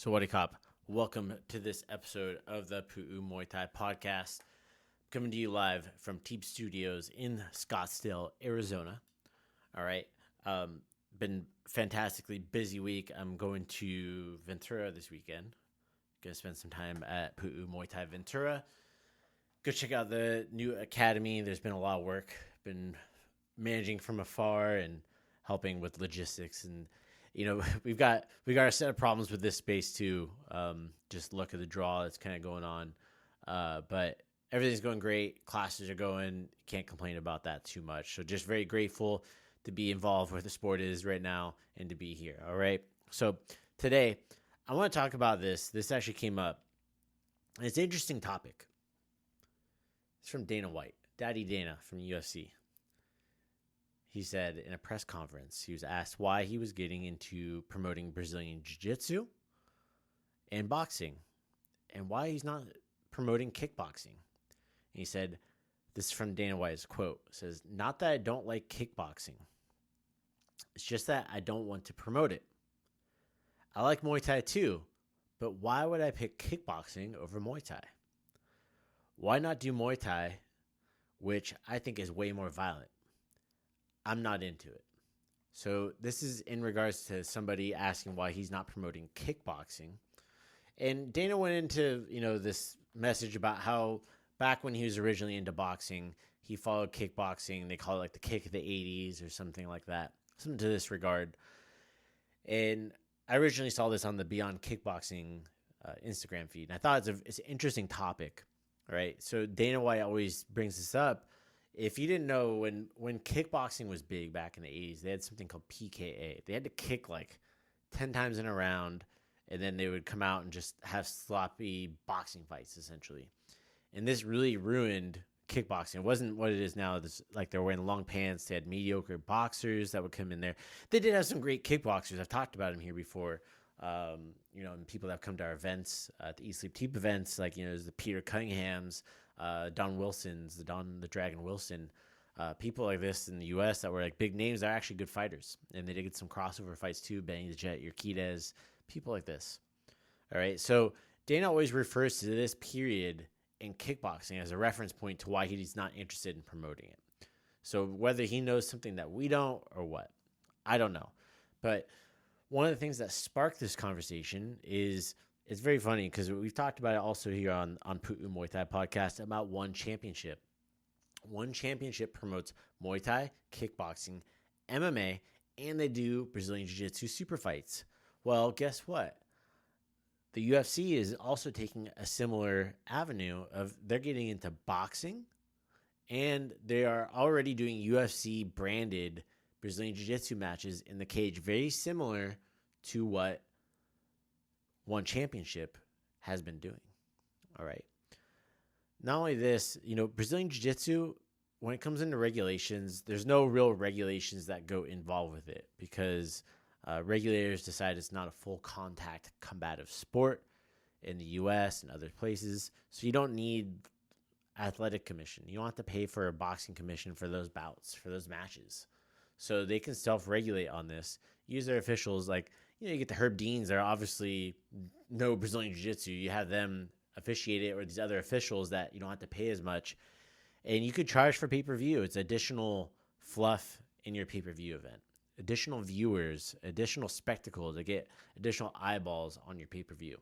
So what up? Welcome to this episode of the Pu'u Muay Thai podcast. Coming to you live from Teep Studios in Scottsdale, Arizona. All right. Been fantastically busy week. I'm going to Ventura this weekend. Gonna spend some time at Pu'u Muay Thai Ventura. Go check out the new academy. There's been a lot of work. Been managing from afar and helping with logistics, and we've got a set of problems with this space too. Just luck of the draw that's kind of going on, but everything's going great. Classes are going. Can't complain about that too much. So just very grateful to be involved where the sport is right now and to be here. All right. So today I want to talk about this. This actually came up. It's an interesting topic. It's from Dana White, Daddy Dana from UFC. He said in a press conference, he was asked why he was getting into promoting Brazilian Jiu-Jitsu and boxing and why he's not promoting kickboxing. And he said, this is from Dana White's quote, says, "Not that I don't like kickboxing. It's just that I don't want to promote it. I like Muay Thai too, but why would I pick kickboxing over Muay Thai? Why not do Muay Thai, which I think is way more violent? I'm not into it." So this is in regards to somebody asking why he's not promoting kickboxing. And Dana went into, this message about how back when he was originally into boxing, he followed kickboxing. They call it like the kick of the 80s or something like that, something to this regard. And I originally saw this on the Beyond Kickboxing Instagram feed. And I thought it's an interesting topic, right? So Dana White always brings this up. If you didn't know, when kickboxing was big back in the 80s, they had something called PKA. They had to kick like 10 times in a round, and then they would come out and just have sloppy boxing fights, essentially. And this really ruined kickboxing. It wasn't what it is now. Like they were wearing long pants. They had mediocre boxers that would come in there. They did have some great kickboxers. I've talked about them here before. And people that have come to our events, at the Eat Sleep Teep events, like, there's the Peter Cunninghams, Don Wilson's, the Dragon Wilson, people like this in the U.S. that were like big names. They're actually good fighters, and they did get some crossover fights too. Benny the Jet, Urquidez, people like this. All right, so Dana always refers to this period in kickboxing as a reference point to why he's not interested in promoting it. So whether he knows something that we don't or what, I don't know. But one of the things that sparked this conversation is, it's very funny because we've talked about it also here on Pu'u Muay Thai podcast about One Championship. One Championship promotes Muay Thai, kickboxing, MMA, and they do Brazilian Jiu-Jitsu super fights. Well, guess what? The UFC is also taking a similar avenue of they're getting into boxing, and they are already doing UFC branded Brazilian Jiu-Jitsu matches in the cage, very similar to what One Championship has been doing. All right. Not only this, Brazilian Jiu-Jitsu, when it comes into regulations, there's no real regulations that go involved with it because regulators decide it's not a full contact combative sport in the U.S. and other places. So you don't need athletic commission. You don't have to pay for a boxing commission for those bouts, for those matches. So they can self-regulate on this, use their officials. Like, you get the Herb Deans. They're obviously no Brazilian Jiu-Jitsu. You have them officiate it, or these other officials that you don't have to pay as much. And you could charge for pay-per-view. It's additional fluff in your pay-per-view event. Additional viewers, additional spectacle to get additional eyeballs on your pay-per-view.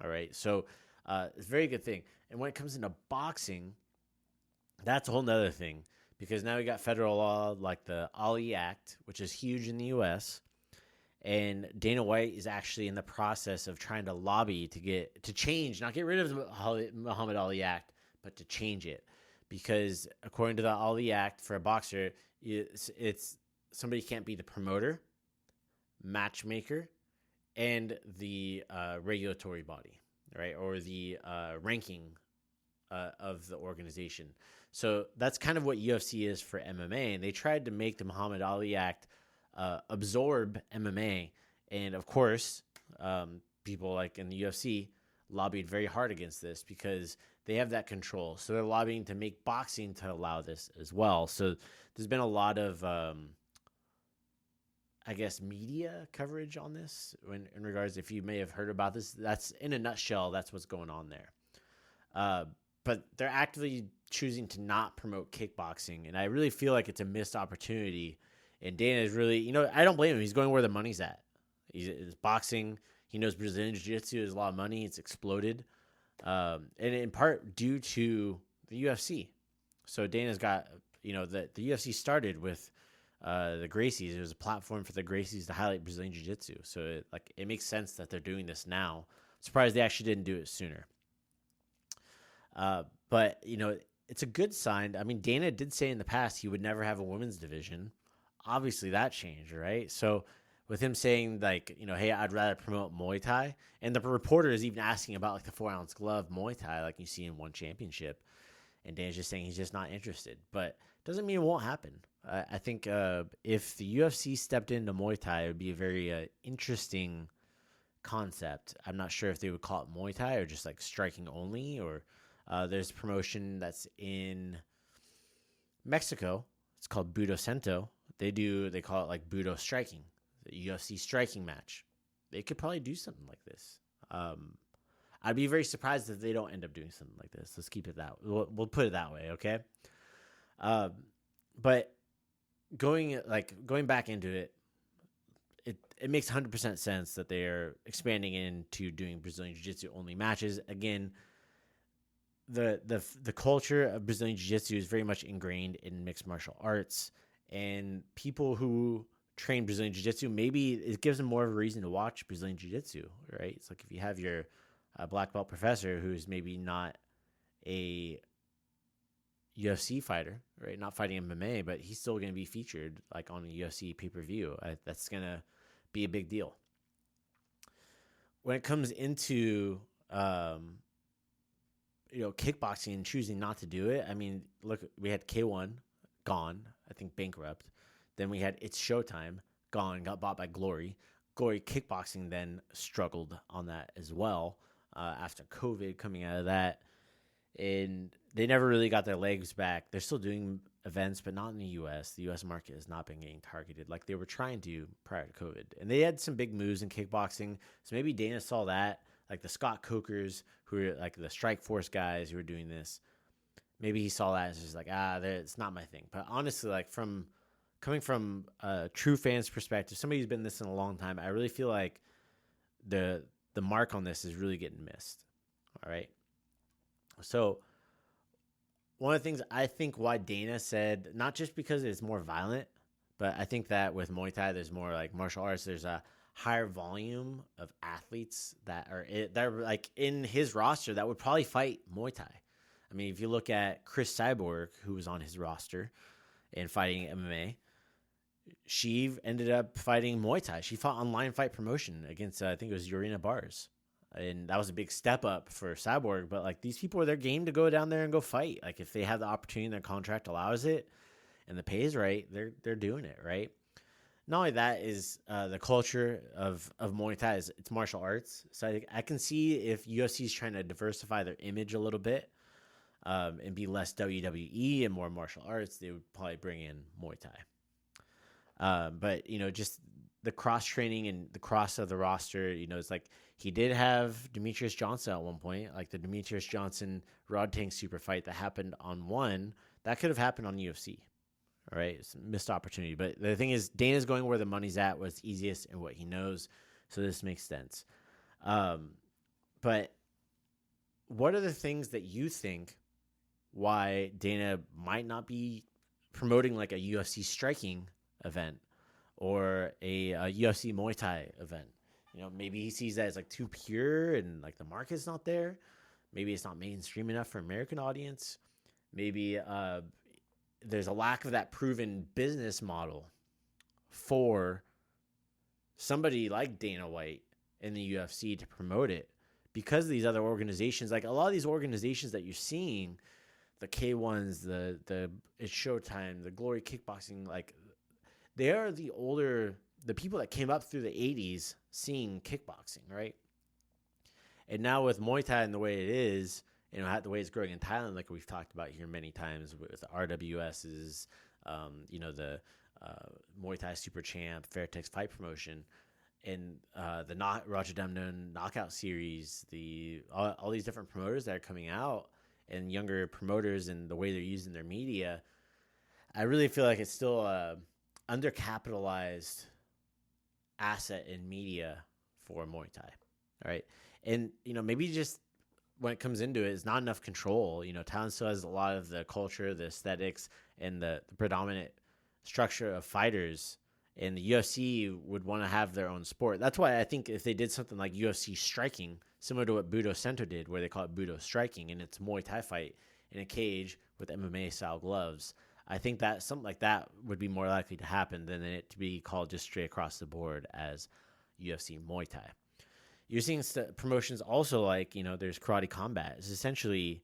All right? So it's a very good thing. And when it comes into boxing, that's a whole nother thing. Because now we got federal law like the Ali Act, which is huge in the U.S., and Dana White is actually in the process of trying to lobby to change, not get rid of the Muhammad Ali Act, but to change it. Because according to the Ali Act, for a boxer, it's somebody can't be the promoter, matchmaker, and the regulatory body, right? Or the ranking of the organization. So that's kind of what UFC is for MMA. And they tried to make the Muhammad Ali Act absorb MMA. And of course, people like in the UFC lobbied very hard against this because they have that control. So they're lobbying to make boxing to allow this as well. So there's been a lot of I guess, media coverage on this in regards, if you may have heard about this. That's in a nutshell, that's what's going on there. But they're actively choosing to not promote kickboxing, and I really feel like it's a missed opportunity. And Dana is really, I don't blame him. He's going where the money's at. It's boxing. He knows Brazilian Jiu-Jitsu is a lot of money. It's exploded, and in part due to the UFC. So Dana's got, the UFC started with the Gracies. It was a platform for the Gracies to highlight Brazilian Jiu-Jitsu. So it makes sense that they're doing this now. I'm surprised they actually didn't do it sooner. But it's a good sign. I mean, Dana did say in the past he would never have a women's division. Obviously that changed, right? So with him saying hey, I'd rather promote Muay Thai, and the reporter is even asking about the 4-ounce glove Muay Thai like you see in one championship, and Dana's just saying he's just not interested. But doesn't mean it won't happen. I think if the UFC stepped into Muay Thai, it would be a very interesting concept. I'm not sure if they would call it Muay Thai or just striking only, or there's a promotion that's in Mexico. It's called Budo Cento. They call it Budo Striking, the UFC striking match. They could probably do something like this. I'd be very surprised if they don't end up doing something like this. Let's keep it that way. We'll put it that way, okay? But going back into it, it makes 100% sense that they're expanding into doing Brazilian Jiu-Jitsu only matches. Again, the culture of Brazilian Jiu-Jitsu is very much ingrained in mixed martial arts, and people who train Brazilian Jiu-Jitsu, maybe it gives them more of a reason to watch Brazilian Jiu-Jitsu, right? It's like if you have your black belt professor who's maybe not a UFC fighter, right? Not fighting MMA, but he's still going to be featured on a UFC pay-per-view. That's going to be a big deal. When it comes into kickboxing and choosing not to do it, I mean, look, we had K1 gone, I think bankrupt. Then we had It's Showtime gone, got bought by Glory. Glory Kickboxing then struggled on that as well after COVID, coming out of that. And they never really got their legs back. They're still doing events, but not in the U.S. The U.S. market has not been getting targeted like they were trying to prior to COVID. And they had some big moves in kickboxing. So maybe Dana saw that, the Scott Cokers, who are the Strike Force guys who are doing this. Maybe he saw that and was just it's not my thing. But honestly, coming from a true fan's perspective, somebody who's been in this in a long time, I really feel like the mark on this is really getting missed. All right. So one of the things I think why Dana said, not just because it's more violent, but I think that with Muay Thai, there's more martial arts. There's a higher volume of athletes that are in his roster that would probably fight Muay Thai. I mean, if you look at Chris Cyborg, who was on his roster and fighting MMA, she ended up fighting Muay Thai. She fought on Lion Fight Promotion against, I think it was Urena Bars. And that was a big step up for Cyborg. But these people are their game to go down there and go fight. If they have the opportunity, their contract allows it, and the pay is right, they're doing it, right? Not only that is the culture of Muay Thai is it's martial arts. So I can see if UFC is trying to diversify their image a little bit and be less WWE and more martial arts, they would probably bring in Muay Thai. But just the cross training and the cross of the roster, it's he did have Demetrius Johnson at one point, the Demetrius Johnson Rod Tank super fight that happened on one. That could have happened on UFC. All right, it's a missed opportunity. But the thing is, Dana's going where the money's at, what's easiest and what he knows. So this makes sense. But what are the things that you think why Dana might not be promoting a UFC striking event or a UFC Muay Thai event? Maybe he sees that as too pure and the market's not there. Maybe it's not mainstream enough for American audience. Maybe there's a lack of that proven business model for somebody like Dana White in the UFC to promote it, because these other organizations, a lot of these organizations that you're seeing, the K1s, the It's Showtime, the Glory Kickboxing, they are the people that came up through the 80s seeing kickboxing, right? And now with Muay Thai and the way it is, the way it's growing in Thailand, like we've talked about here many times with the RWSs, the Muay Thai Super Champ, Fairtex Fight Promotion, and the Rotterdam Knockout Series, all these different promoters that are coming out, and younger promoters and the way they're using their media, I really feel like it's still a undercapitalized asset in media for Muay Thai. All right. And, maybe just when it comes into it, it's not enough control. Thailand still has a lot of the culture, the aesthetics, and the predominant structure of fighters. And the UFC would want to have their own sport. That's why I think if they did something like UFC Striking, similar to what Budo Center did, where they call it Budo Striking, and it's a Muay Thai fight in a cage with MMA-style gloves, I think that something like that would be more likely to happen than it to be called just straight across the board as UFC Muay Thai. You're seeing promotions also like, there's Karate Combat. It's essentially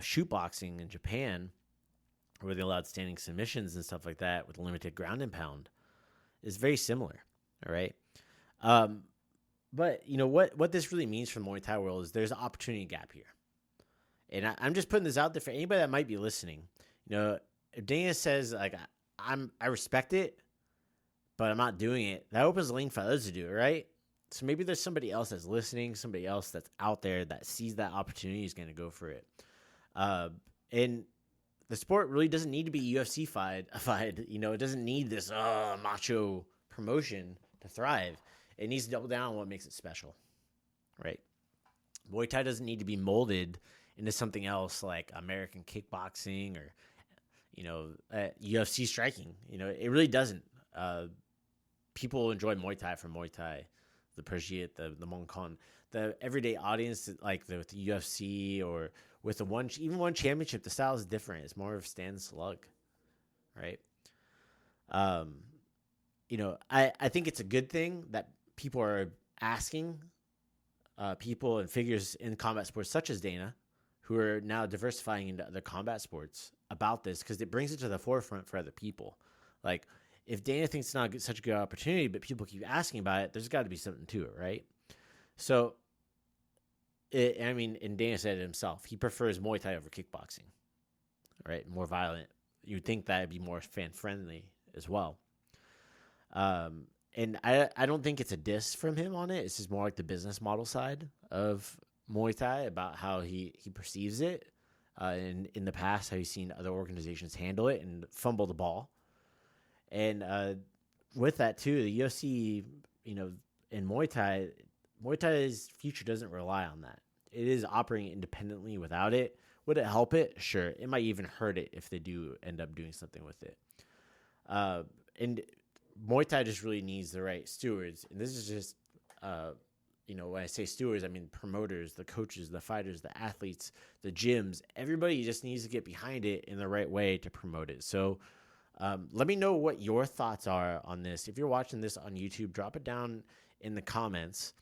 shoot boxing in Japan, where they allowed standing submissions and stuff like that with limited ground and pound. Is very similar, all right? But, what this really means for the Muay Thai world is there's an opportunity gap here. And I'm just putting this out there for anybody that might be listening. If Dana says, like, I respect it, but I'm not doing it, that opens the lane for others to do it, right? So maybe there's somebody else that's listening, somebody else that's out there that sees that opportunity is going to go for it. And the sport really doesn't need to be UFC-fied. It doesn't need this macho promotion to thrive. It needs to double down on what makes it special, right? Muay Thai doesn't need to be molded into something else like American kickboxing or, UFC striking. It really doesn't. People enjoy Muay Thai for Muay Thai, the Persiat, the Mong Kon. The everyday audience, like with the UFC or with the one championship, the style is different. It's more of stand slug, right? I think it's a good thing that people are asking people and figures in combat sports such as Dana, who are now diversifying into other combat sports about this, because it brings it to the forefront for other people. Like, if Dana thinks it's not such a good opportunity, but people keep asking about it, there's got to be something to it, right? So, and Dana said it himself. He prefers Muay Thai over kickboxing, right? More violent. You'd think that would be more fan-friendly as well. And I don't think it's a diss from him on it. It's just more like the business model side of Muay Thai, about how he perceives it. In the past, how he's seen other organizations handle it and fumble the ball. And with that, too, the UFC, in Muay Thai's future doesn't rely on that. It is operating independently without it. Would it help it? Sure. It might even hurt it if they do end up doing something with it. And Muay Thai just really needs the right stewards. And this is just, when I say stewards, I mean promoters, the coaches, the fighters, the athletes, the gyms. Everybody just needs to get behind it in the right way to promote it. So let me know what your thoughts are on this. If you're watching this on YouTube, drop it down in the comments.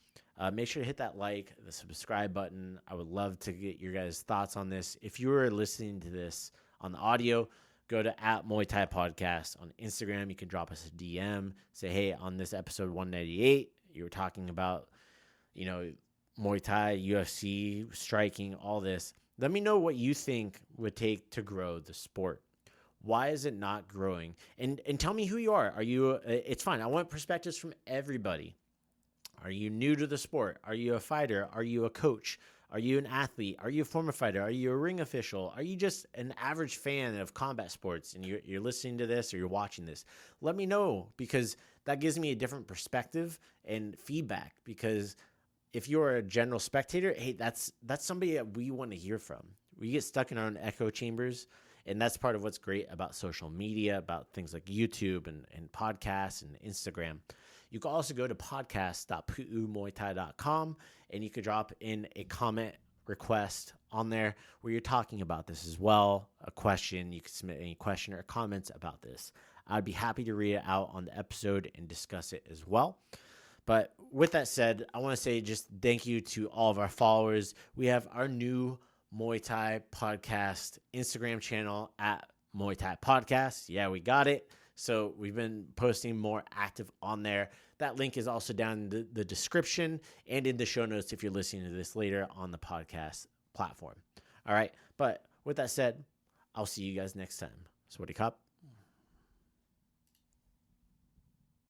Make sure to hit that like, the subscribe button. I would love to get your guys' thoughts on this. If you are listening to this on the audio, go to @Muay Thai Podcast on Instagram. You can drop us a DM. Say, hey, on this episode 198, you were talking about, Muay Thai, UFC, striking, all this. Let me know what you think would take to grow the sport. Why is it not growing? And tell me who you are. Are you? It's fine. I want perspectives from everybody. Are you new to the sport? Are you a fighter? Are you a coach? Are you an athlete? Are you a former fighter? Are you a ring official? Are you just an average fan of combat sports and you're listening to this or you're watching this? Let me know, because that gives me a different perspective and feedback. Because if you're a general spectator, hey, that's somebody that we want to hear from. We get stuck in our own echo chambers. And that's part of what's great about social media, about things like YouTube and podcasts and Instagram. You can also go to podcast.puumuaythai.com, and you can drop in a comment request on there where you're talking about this as well, a question. You can submit any question or comments about this. I'd be happy to read it out on the episode and discuss it as well. But with that said, I want to say just thank you to all of our followers. We have our new Muay Thai podcast Instagram channel @Muay Thai Podcast. Yeah, we got it. So we've been posting more active on there. That link is also down in the description and in the show notes if you're listening to this later on the podcast platform. All right. But with that said, I'll see you guys next time. Sawasdee Krap.